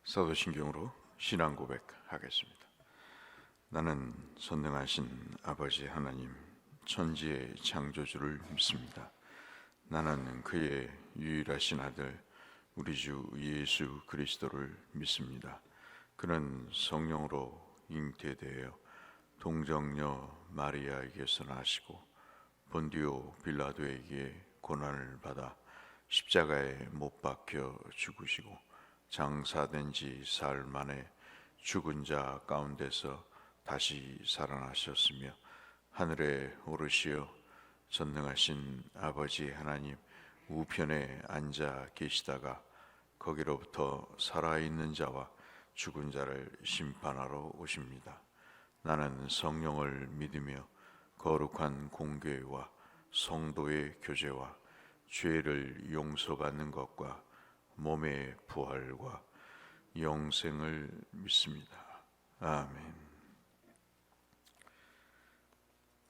사도신경으로 신앙 고백하겠습니다. 나는 선능하신 아버지 하나님 천지의 창조주를 믿습니다. 나는 그의 유일하신 아들 우리 주 예수 그리스도를 믿습니다. 그는 성령으로 잉태되어 동정녀 마리아에게서 나시고 본디오 빌라도에게 고난을 받아 십자가에 못 박혀 죽으시고 장사된 지 사흘 만에 죽은 자 가운데서 다시 살아나셨으며 하늘에 오르시어 전능하신 아버지 하나님 우편에 앉아 계시다가 거기로부터 살아있는 자와 죽은 자를 심판하러 오십니다. 나는 성령을 믿으며 거룩한 공교회와 성도의 교제와 죄를 용서받는 것과 몸의 부활과 영생을 믿습니다. 아멘.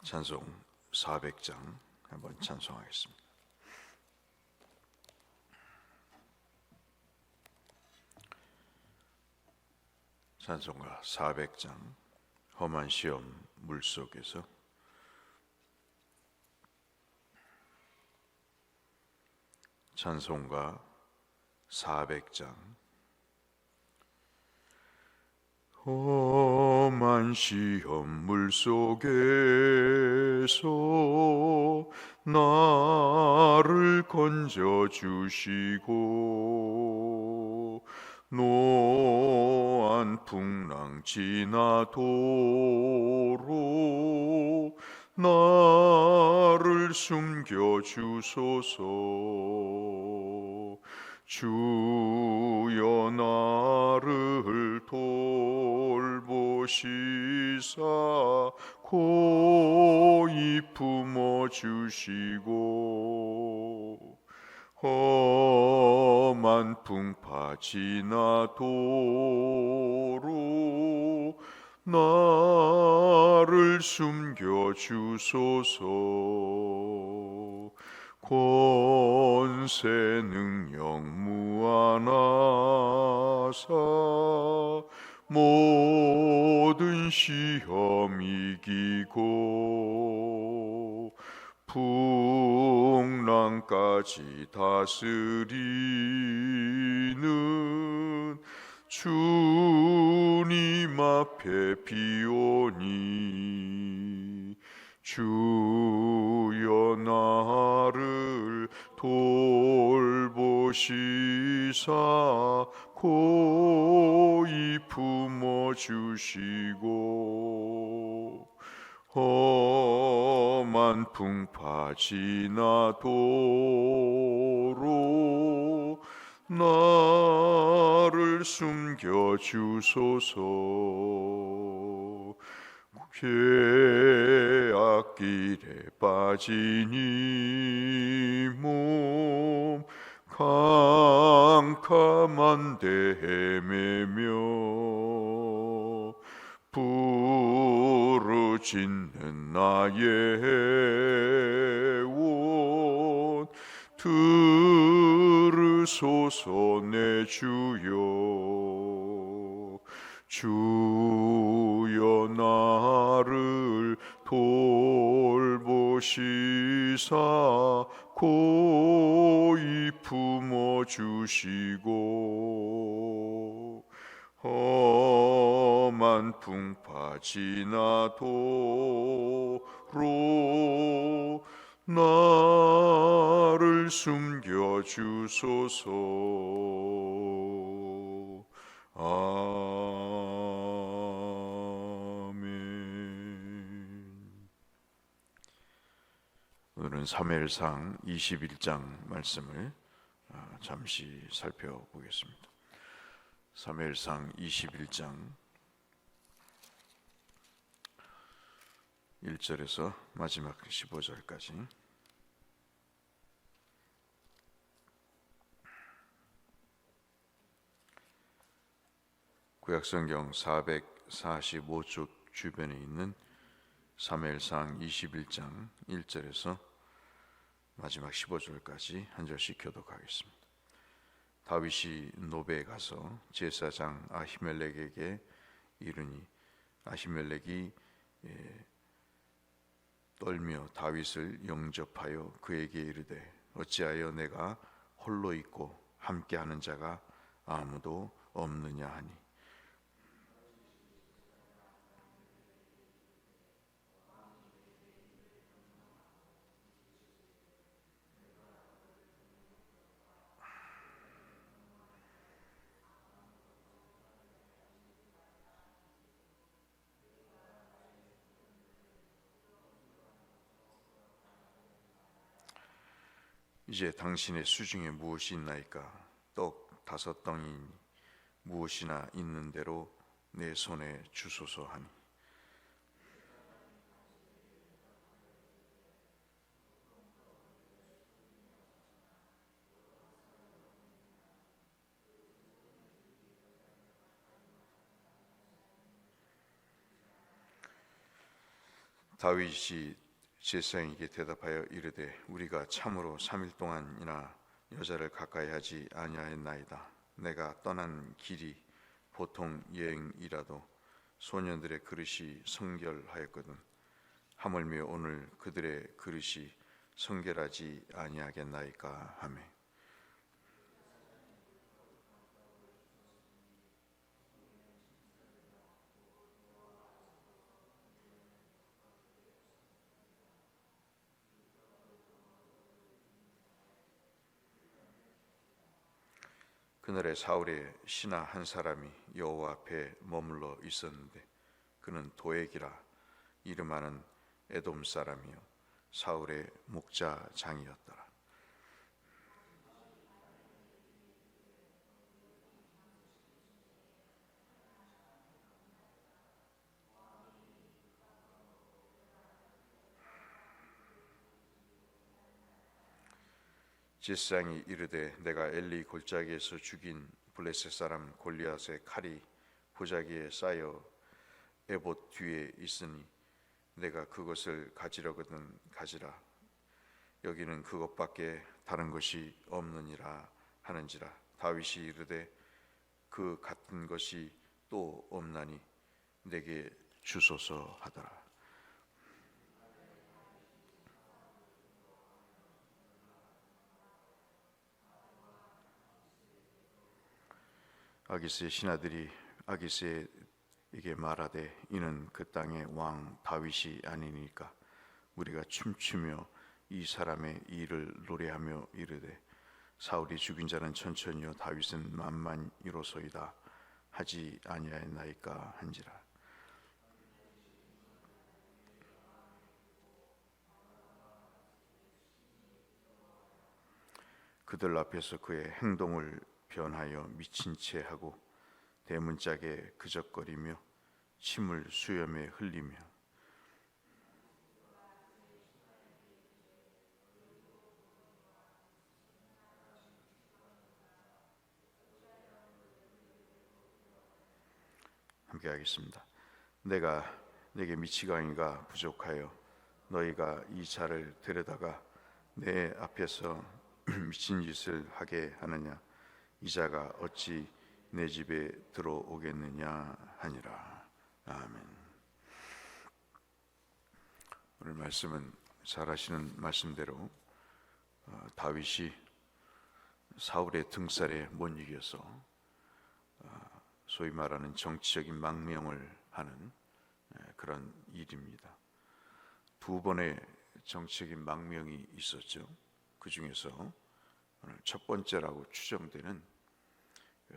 찬송 400장 한번 찬송하겠습니다. 찬송가 400장 험한 시험 물속에서. 찬송가 400장 험한 시험 물속에서 나를 건져주시고 노안 풍랑 지나도록 나를 숨겨주소서. 주여 나를 돌보시사 고이 품어주시고 험한 풍파 지나도록 나를 숨겨주소서. 권세 능력 무한하사 모든 시험 이기고 풍랑까지 다스리는 주님 앞에 비오니 주여 나를 돌보시사 고이 품어주시고 험한 풍파 지나도록 나를 숨겨주소서. 죄악길에 빠진 이 몸 캄캄한 데 헤매며 부르짖는 나의 원 들으소서. 내 주여 주여 나를 돌보시사 고이 품어주시고 험한 풍파 지나도록 나를 숨겨주소서. 아멘. 오늘은 사무엘상 21장 말씀을 잠시 살펴보겠습니다. 사무엘상 21장 1절에서 마지막 15절까지. 구약성경 445쪽 주변에 있는 사무엘상 21장 1절에서 마지막 15절까지 한 절씩 교독하겠습니다. 다윗이 노베에 가서 제사장 아히멜렉에게 이르니 아히멜렉이 떨며 다윗을 영접하여 그에게 이르되 어찌하여 내가 홀로 있고 함께하는 자가 아무도 없느냐 하니 이제 당신의 수중에 무엇이 있나이까 떡 5덩이니 무엇이나 있는 대로 내 손에 주소서 하니 다윗이 제사장에게 대답하여 이르되 우리가 참으로 3일 동안이나 여자를 가까이 하지 아니하였나이다. 내가 떠난 길이 보통 여행이라도 소년들의 그릇이 성결하였거든 하물며 오늘 그들의 그릇이 성결하지 아니하겠나이까 하매 그날에 사울의 신하 한 사람이 여호와 앞에 머물러 있었는데 그는 도액이라 이름하는 에돔 사람이요 사울의 목자장이었더라. 제사장이 이르되 내가 엘리 골짜기에서 죽인 블레셋 사람 골리앗의 칼이 보자기에 쌓여 에봇 뒤에 있으니 내가 그것을 가지려거든 가지라. 여기는 그것밖에 다른 것이 없느니라 하는지라. 다윗이 이르되 그 같은 것이 또 없나니 내게 주소서 하더라. 아기스의 신하들이 아기스에게 말하되 이는 그 땅의 왕 다윗이 아니니까 우리가 춤추며 이 사람의 일을 노래하며 이르되 사울이 죽인 자는 천천히요 다윗은 만만이로소이다 하지 아니하였나이까 한지라. 그들 앞에서 그의 행동을 변하여 미친 채 하고 대문짝에 그적거리며 침을 수염에 흘리며 함께 하겠습니다. 내가 내게 미치광이가 부족하여 너희가 이 자를 데려다가 내 앞에서 미친 짓을 하게 하느냐 이 자가 어찌 내 집에 들어오겠느냐 하니라. 아멘. 오늘 말씀은 잘 아시는 말씀대로 다윗이 사울의 등살에 못 이겨서 소위 말하는 정치적인 망명을 하는 그런 일입니다. 2번의 정치적인 망명이 있었죠. 그 중에서 오늘 첫 번째라고 추정되는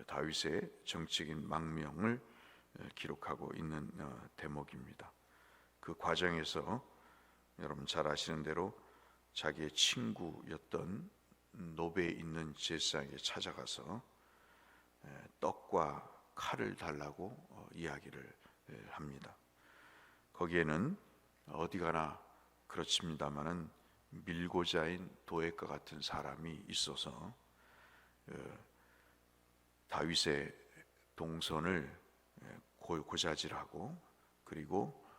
다윗의 정치적인 망명을 기록하고 있는 대목입니다. 그 과정에서 여러분 잘 아시는 대로 자기의 친구였던 노베에 있는 제사장에게 찾아가서 떡과 칼을 달라고 이야기를 합니다. 거기에는 어디 가나 그렇습니다마는 밀고자인 도액과 같은 사람이 있어서 다윗의 동선을 고자질하고 그리고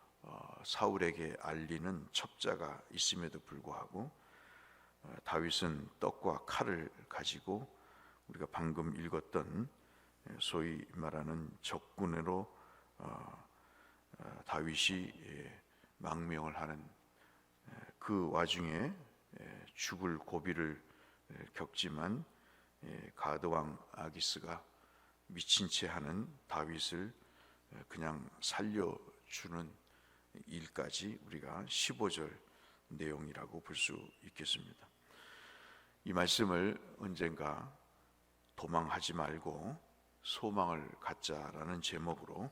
사울에게 알리는 첩자가 있음에도 불구하고 다윗은 떡과 칼을 가지고 우리가 방금 읽었던 소위 말하는 적군으로 다윗이 망명을 하는 그 와중에 죽을 고비를 겪지만 가드왕 아기스가 미친 채 하는 다윗을 그냥 살려주는 일까지 우리가 15절 내용이라고 볼 수 있겠습니다. 이 말씀을 언젠가 도망하지 말고 소망을 갖자라는 제목으로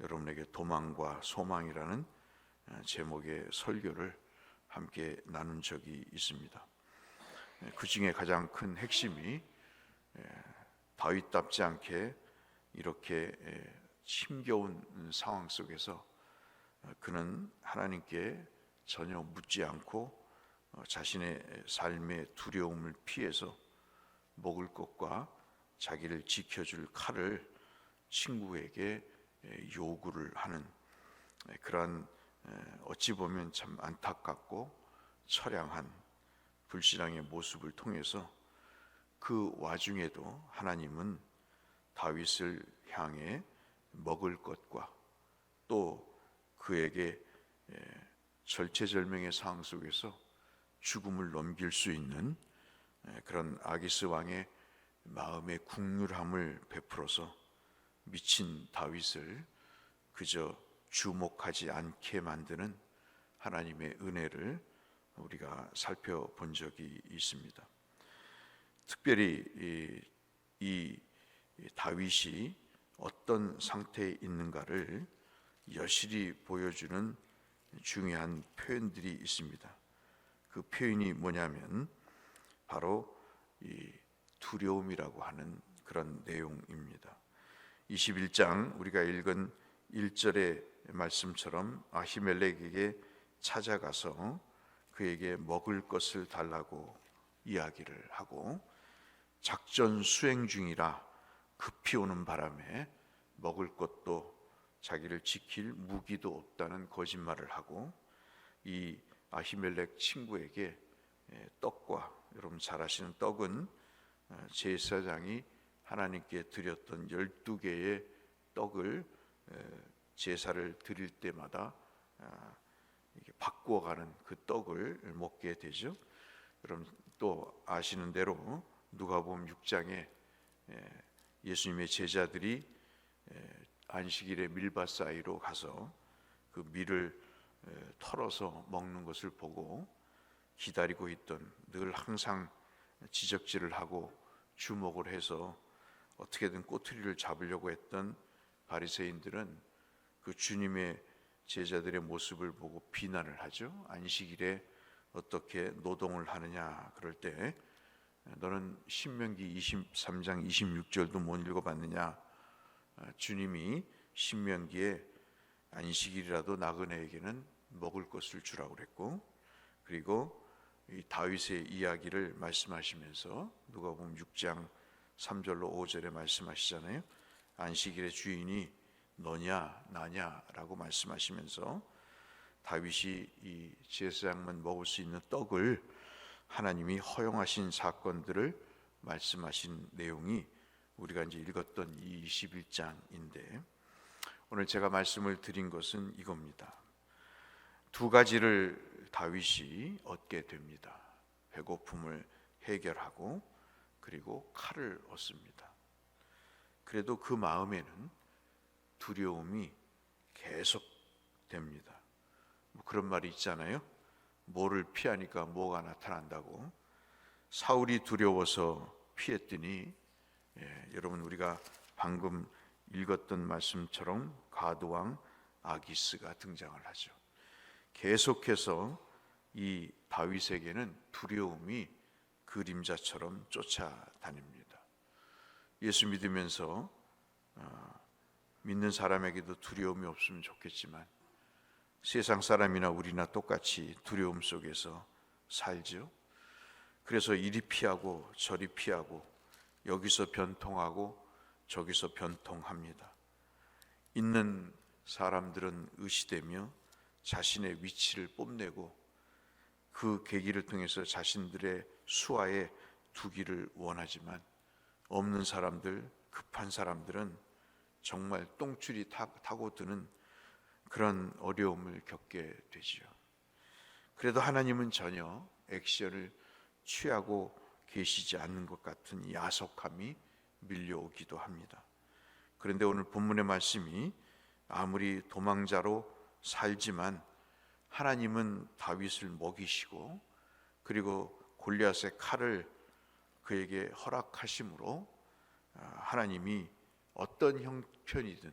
여러분에게 도망과 소망이라는 제목의 설교를 함께 나눈 적이 있습니다. 그 중에 가장 큰 핵심이 다윗답지 않게 이렇게 힘겨운 상황 속에서 그는 하나님께 전혀 묻지 않고 자신의 삶의 두려움을 피해서 먹을 것과 자기를 지켜줄 칼을 친구에게 요구를 하는 그러한 어찌 보면 참 안타깝고 처량한 불신앙의 모습을 통해서 그 와중에도 하나님은 다윗을 향해 먹을 것과 또 그에게 절체절명의 상황 속에서 죽음을 넘길 수 있는 그런 아기스 왕의 마음의 국률함을 베풀어서 미친 다윗을 그저 주목하지 않게 만드는 하나님의 은혜를 우리가 살펴본 적이 있습니다. 특별히 이 다윗이 어떤 상태에 있는가를 여실히 보여주는 중요한 표현들이 있습니다. 그 표현이 뭐냐면 바로 이 두려움이라고 하는 그런 내용입니다. 21장 우리가 읽은 1절의 말씀처럼 아히멜렉에게 찾아가서 그에게 먹을 것을 달라고 이야기를 하고 작전 수행 중이라 급히 오는 바람에 먹을 것도 자기를 지킬 무기도 없다는 거짓말을 하고 이 아히멜렉 친구에게 떡과, 여러분 잘 아시는 떡은 제사장이 하나님께 드렸던 12개의 떡을 제사를 드릴 때마다 바꾸어가는 그 떡을 먹게 되죠. 여러분 또 아시는 대로 누가복음 6장에 예수님의 제자들이 안식일에 밀밭 사이로 가서 그 밀을 털어서 먹는 것을 보고 기다리고 있던, 늘 항상 지적질을 하고 주목을 해서 어떻게든 꼬투리를 잡으려고 했던 바리새인들은 그 주님의 제자들의 모습을 보고 비난을 하죠. 안식일에 어떻게 노동을 하느냐 그럴 때 너는 신명기 23장 26절도 못 읽어봤느냐. 주님이 신명기에 안식일이라도 나그네에게는 먹을 것을 주라고 그랬고, 그리고 이 다윗의 이야기를 말씀하시면서 누가복음 6장 3절로 5절에 말씀하시잖아요. 안식일의 주인이 너냐 나냐라고 말씀하시면서 다윗이 이 제사장만 먹을 수 있는 떡을 하나님이 허용하신 사건들을 말씀하신 내용이 우리가 이제 읽었던 이 21장인데 오늘 제가 말씀을 드린 것은 이겁니다. 두 가지를 다윗이 얻게 됩니다. 배고픔을 해결하고 그리고 칼을 얻습니다. 그래도 그 마음에는 두려움이 계속됩니다. 그런 말이 있잖아요. 뭐를 피하니까 뭐가 나타난다고. 사울이 두려워서 피했더니 여러분 우리가 방금 읽었던 말씀처럼 가드왕 아기스가 등장을 하죠. 계속해서 이 다윗에게는 두려움이 그림자처럼 쫓아다닙니다. 예수 믿으면서 믿는 사람에게도 두려움이 없으면 좋겠지만 세상 사람이나 우리나 똑같이 두려움 속에서 살죠. 그래서 이리 피하고 저리 피하고 여기서 변통하고 저기서 변통합니다. 있는 사람들은 의시되며 자신의 위치를 뽐내고 그 계기를 통해서 자신들의 수하에 두기를 원하지만 없는 사람들, 급한 사람들은 정말 똥줄이 타고 드는 그런 어려움을 겪게 되지요. 그래도 하나님은 전혀 액션을 취하고 계시지 않는 것 같은 야속함이 밀려오기도 합니다. 그런데 오늘 본문의 말씀이 아무리 도망자로 살지만 하나님은 다윗을 먹이시고 그리고 골리앗의 칼을 그에게 허락하심으로 하나님이 어떤 형편이든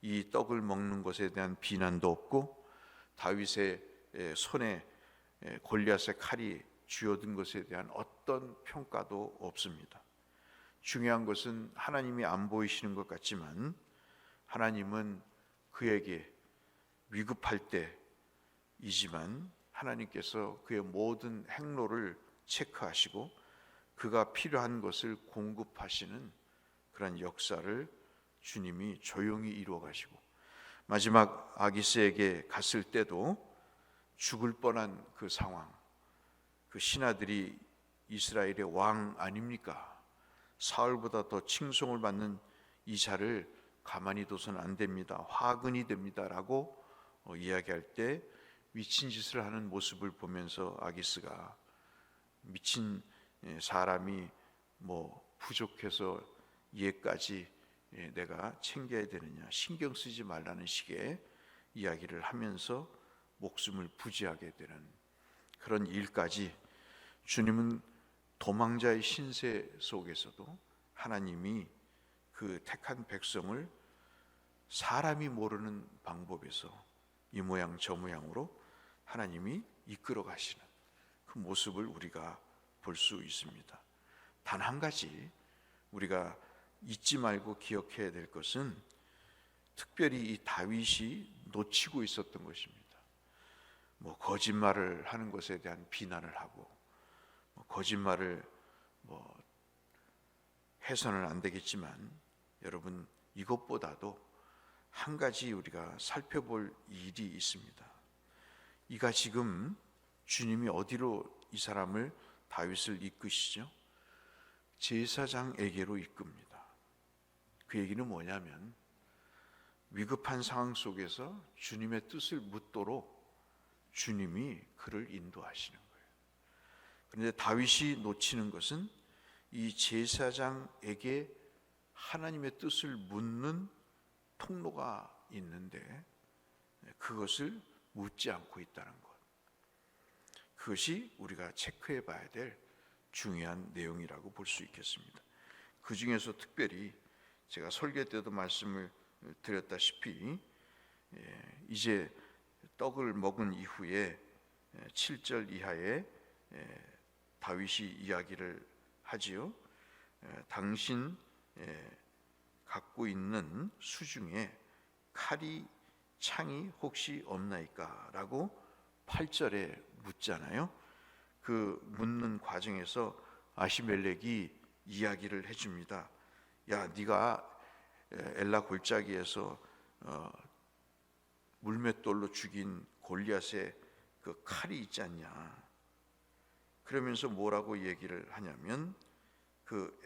이 떡을 먹는 것에 대한 비난도 없고 다윗의 손에 골리앗의 칼이 쥐어든 것에 대한 어떤 평가도 없습니다. 중요한 것은 하나님이 안 보이시는 것 같지만 하나님은 그에게 위급할 때이지만 하나님께서 그의 모든 행로를 체크하시고 그가 필요한 것을 공급하시는 그런 역사를 주님이 조용히 이루어 가시고 마지막 아기스에게 갔을 때도 죽을 뻔한 그 상황, 그 신하들이 이스라엘의 왕 아닙니까? 사울보다 더 칭송을 받는 이 자를 가만히 둬서는 안 됩니다. 화근이 됩니다라고 이야기할 때 미친 짓을 하는 모습을 보면서 아기스가 미친 사람이 부족해서 얘까지 내가 챙겨야 되느냐, 신경 쓰지 말라는 식의 이야기를 하면서 목숨을 부지하게 되는 그런 일까지 주님은 도망자의 신세 속에서도 하나님이 그 택한 백성을 사람이 모르는 방법에서 이 모양 저 모양으로 하나님이 이끌어 가시는 그 모습을 우리가 볼 수 있습니다. 단 한 가지 우리가 잊지 말고 기억해야 될 것은 특별히 이 다윗이 놓치고 있었던 것입니다. 거짓말을 하는 것에 대한 비난을 하고 거짓말을 해서는 안 되겠지만 여러분 이것보다도 한 가지 우리가 살펴볼 일이 있습니다. 이가 지금 주님이 어디로 이 사람을 다윗을 이끄시죠? 제사장에게로 이끕니다. 그 얘기는 뭐냐면 위급한 상황 속에서 주님의 뜻을 묻도록 주님이 그를 인도하시는 거예요. 그런데 다윗이 놓치는 것은 이 제사장에게 하나님의 뜻을 묻는 통로가 있는데 그것을 묻지 않고 있다는 것. 그것이 우리가 체크해 봐야 될 중요한 내용이라고 볼 수 있겠습니다. 그 중에서 특별히 제가 설교 때도 말씀을 드렸다시피 이제 떡을 먹은 이후에 7절 이하에 다윗이 이야기를 하지요. 당신 갖고 있는 수중에 칼이 창이 혹시 없나이까? 라고 8절에 묻잖아요. 그 묻는 과정에서 아히멜렉이 이야기를 해줍니다. 야, 네가 엘라 골짜기에서 물맷돌로 죽인 골리앗의 그 칼이 있지 않냐. 그러면서 뭐라고 얘기를 하냐면 그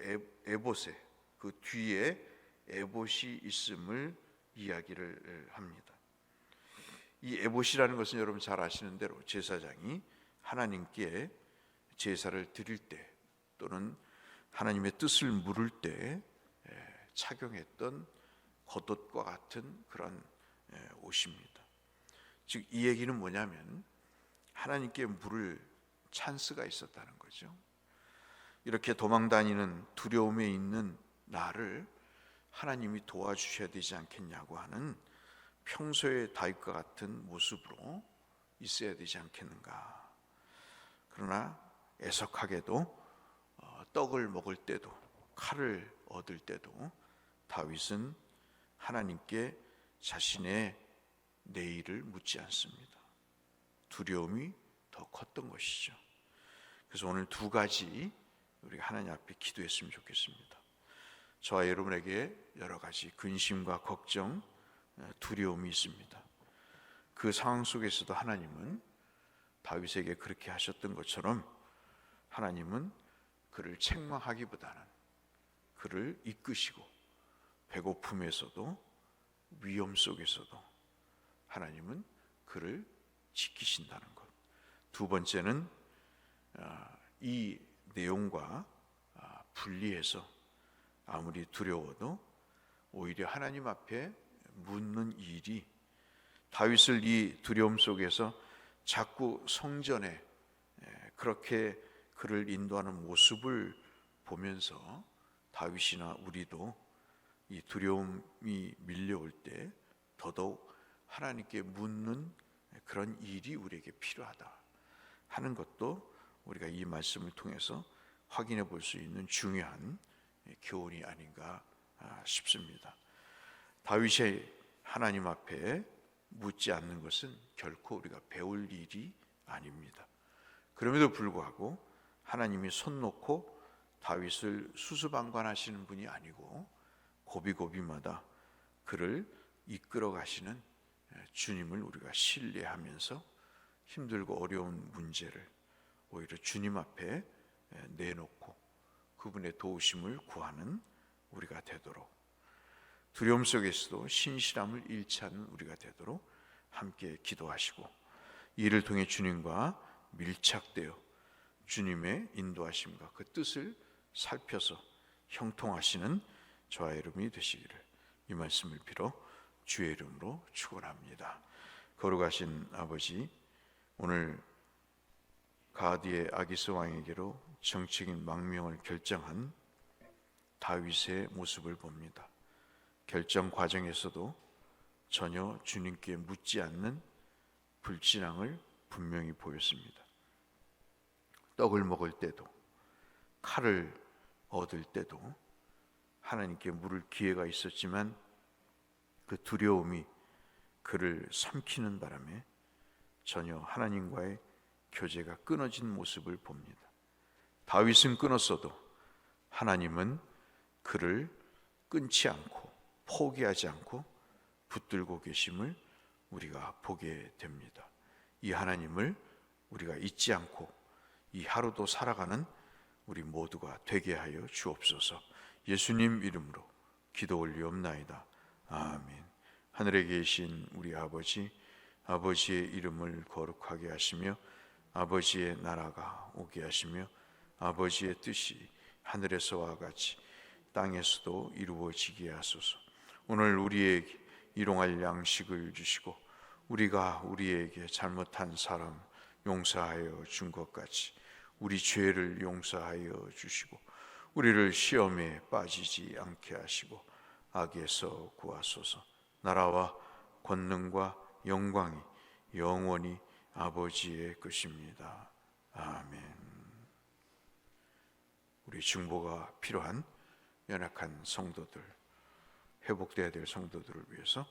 에봇에 그 뒤에 에봇이 있음을 이야기를 합니다. 이 에봇이라는 것은 여러분 잘 아시는 대로 제사장이 하나님께 제사를 드릴 때 또는 하나님의 뜻을 물을 때 착용했던 겉옷과 같은 그런 옷입니다. 즉 이 얘기는 뭐냐면 하나님께 물을 찬스가 있었다는 거죠. 이렇게 도망다니는 두려움에 있는 나를 하나님이 도와주셔야 되지 않겠냐고 하는 평소의 다윗과 같은 모습으로 있어야 되지 않겠는가. 그러나 애석하게도 떡을 먹을 때도 칼을 얻을 때도 다윗은 하나님께 자신의 내일을 묻지 않습니다. 두려움이 더 컸던 것이죠. 그래서 오늘 두 가지 우리가 하나님 앞에 기도했으면 좋겠습니다. 저와 여러분에게 여러 가지 근심과 걱정, 두려움이 있습니다. 그 상황 속에서도 하나님은 다윗에게 그렇게 하셨던 것처럼 하나님은 그를 책망하기보다는 그를 이끄시고 배고픔에서도 위험 속에서도 하나님은 그를 지키신다는 것. 두 번째는 이 내용과 분리해서 아무리 두려워도 오히려 하나님 앞에 묻는 일이, 다윗을 이 두려움 속에서 자꾸 성전에 그렇게 그를 인도하는 모습을 보면서 다윗이나 우리도 이 두려움이 밀려올 때 더더욱 하나님께 묻는 그런 일이 우리에게 필요하다 하는 것도 우리가 이 말씀을 통해서 확인해 볼 수 있는 중요한 교훈이 아닌가 싶습니다. 다윗이 하나님 앞에 묻지 않는 것은 결코 우리가 배울 일이 아닙니다. 그럼에도 불구하고 하나님이 손 놓고 다윗을 수수방관하시는 분이 아니고 고비고비마다 그를 이끌어 가시는 주님을 우리가 신뢰하면서 힘들고 어려운 문제를 오히려 주님 앞에 내놓고 그분의 도우심을 구하는 우리가 되도록, 두려움 속에서도 신실함을 잃지 않는 우리가 되도록 함께 기도하시고, 이를 통해 주님과 밀착되어 주님의 인도하심과 그 뜻을 살펴서 형통하시는 저와 여러분이 되시기를 이 말씀을 빌어 주의 이름으로 축원합니다. 거룩하신 아버지, 오늘 가디의 아기스 왕에게로 정치적인 망명을 결정한 다윗의 모습을 봅니다. 결정 과정에서도 전혀 주님께 묻지 않는 불신앙을 분명히 보였습니다. 떡을 먹을 때도, 칼을 얻을 때도 하나님께 물을 기회가 있었지만 그 두려움이 그를 삼키는 바람에 전혀 하나님과의 교제가 끊어진 모습을 봅니다. 다윗은 끊었어도 하나님은 그를 끊지 않고 포기하지 않고 붙들고 계심을 우리가 보게 됩니다. 이 하나님을 우리가 잊지 않고 이 하루도 살아가는 우리 모두가 되게 하여 주옵소서. 예수님 이름으로 기도 올리옵나이다. 아멘. 하늘에 계신 우리 아버지, 아버지의 이름을 거룩하게 하시며 아버지의 나라가 오게 하시며 아버지의 뜻이 하늘에서와 같이 땅에서도 이루어지게 하소서. 오늘 우리에게 일용할 양식을 주시고 우리가 우리에게 잘못한 사람 용서하여 준 것 같이 우리 죄를 용서하여 주시고 우리를 시험에 빠지지 않게 하시고 악에서 구하소서. 나라와 권능과 영광이 영원히 아버지의 것입니다. 아멘. 우리 중보가 필요한 연약한 성도들, 회복되어야 될 성도들을 위해서,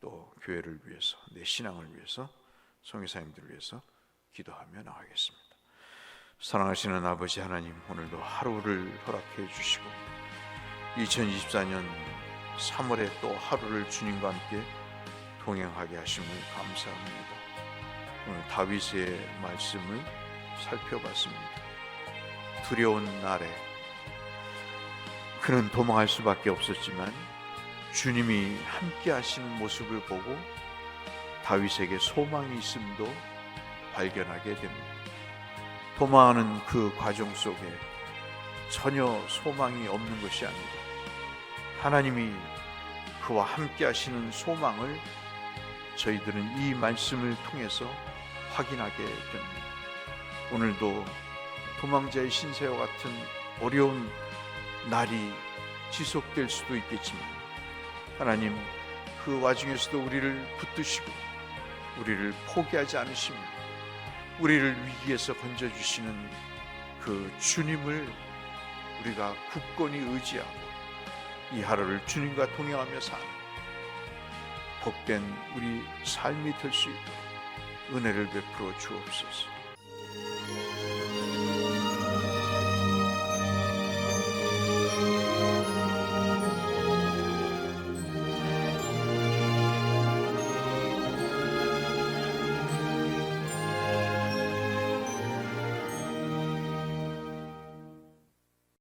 또 교회를 위해서, 내 신앙을 위해서, 성교사님들을 위해서 기도하며 나가겠습니다. 사랑하시는 아버지 하나님, 오늘도 하루를 허락해 주시고 2024년 3월에 또 하루를 주님과 함께 동행하게 하심을 감사합니다. 오늘 다윗의 말씀을 살펴봤습니다. 두려운 날에 그는 도망할 수밖에 없었지만 주님이 함께 하시는 모습을 보고 다윗에게 소망이 있음도 발견하게 됩니다. 도망하는 그 과정 속에 전혀 소망이 없는 것이 아니라 하나님이 그와 함께 하시는 소망을 저희들은 이 말씀을 통해서 확인하게 됩니다. 오늘도 도망자의 신세와 같은 어려운 날이 지속될 수도 있겠지만 하나님 그 와중에서도 우리를 붙드시고 우리를 포기하지 않으시며 우리를 위기에서 건져주시는 그 주님을 우리가 굳건히 의지하고 이 하루를 주님과 동행하며 사는 복된 우리 삶이 될 수 있도록 은혜를 베풀어 주옵소서.